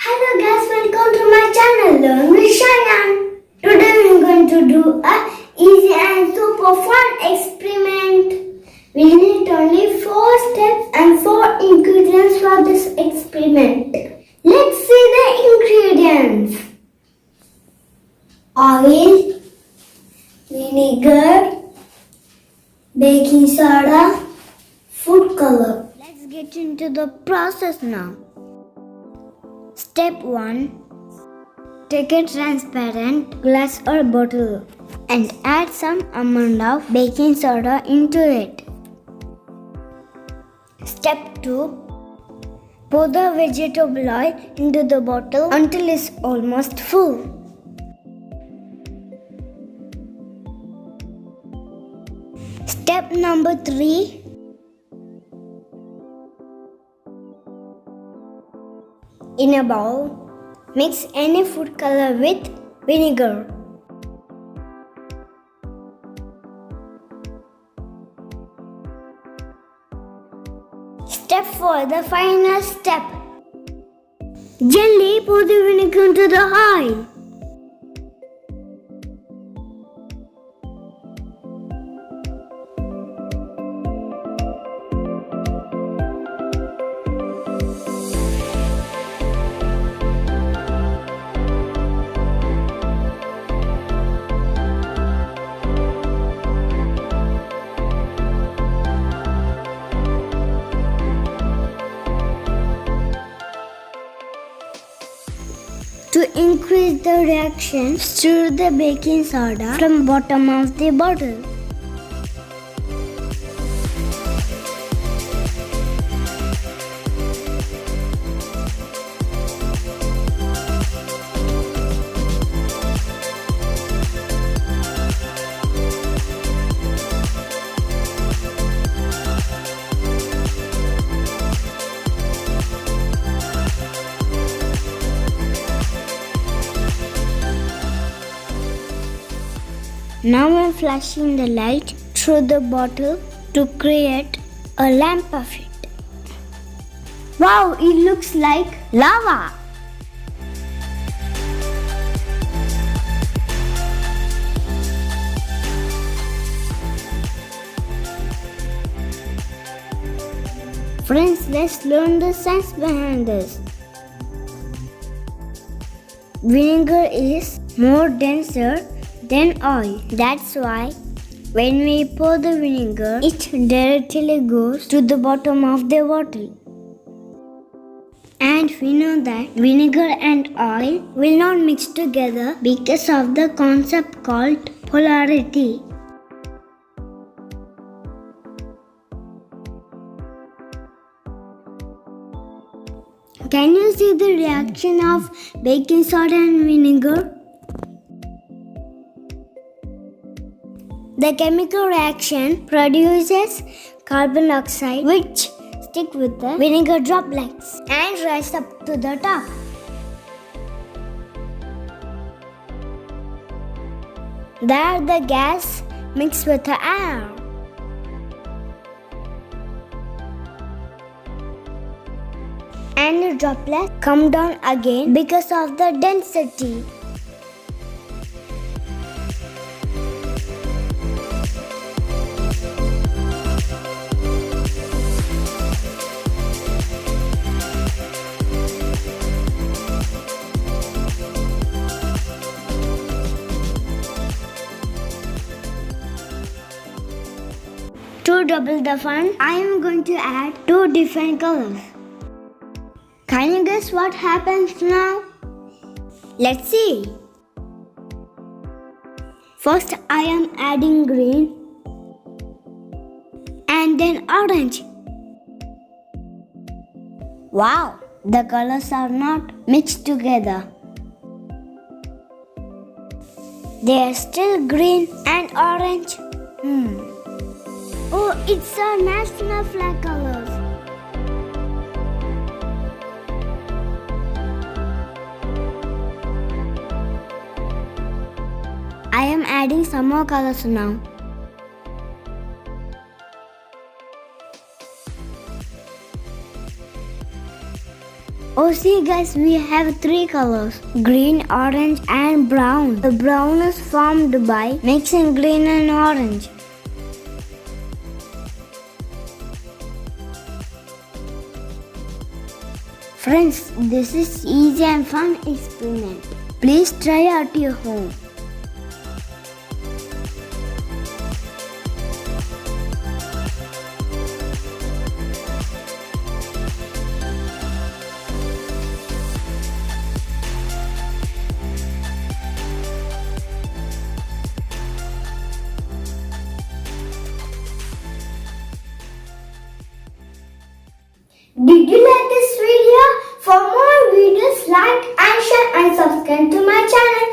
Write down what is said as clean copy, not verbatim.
Hello guys, welcome to my channel Learn with Shayan. Today we are going to do a easy and super fun experiment. We need only 4 steps and 4 ingredients for this experiment. Let's see the ingredients. Oil, vinegar, baking soda, food color. Let's get into the process now. Step 1. Take a transparent glass or bottle and add some amount of baking soda into it. Step 2. Pour the vegetable oil into the bottle until it's almost full. Step number 3. In a bowl, mix any food color with vinegar. Step 4, the final step. Gently pour the vinegar into the oil. To increase the reaction, stir the baking soda from bottom of the bottle. Now I'm flashing the light through the bottle to create a lamp of it. Wow, it looks like lava! Friends, let's learn the science behind this. Vinegar is more denser than oil. That's why when we pour the vinegar, it directly goes to the bottom of the bottle. And we know that vinegar and oil will not mix together because of the concept called polarity. Can you see the reaction of baking soda and vinegar? The chemical reaction produces carbon dioxide which stick with the vinegar droplets and rise up to the top. There the gas mixes with the air. And the droplets come down again because of the density. To double the fun, I am going to add 2 different colors. Can you guess what happens now? Let's see. First I am adding green and then orange. Wow, the colors are not mixed together. They are still green and orange. Oh, it's a national flag colors. I am adding some more colors now. Oh, see guys, we have three colors: green, orange and brown. The brown is formed by mixing green and orange. Friends, this is easy and fun experiment. Please try at your home. Did you like this video? For more videos, like and share and subscribe to my channel.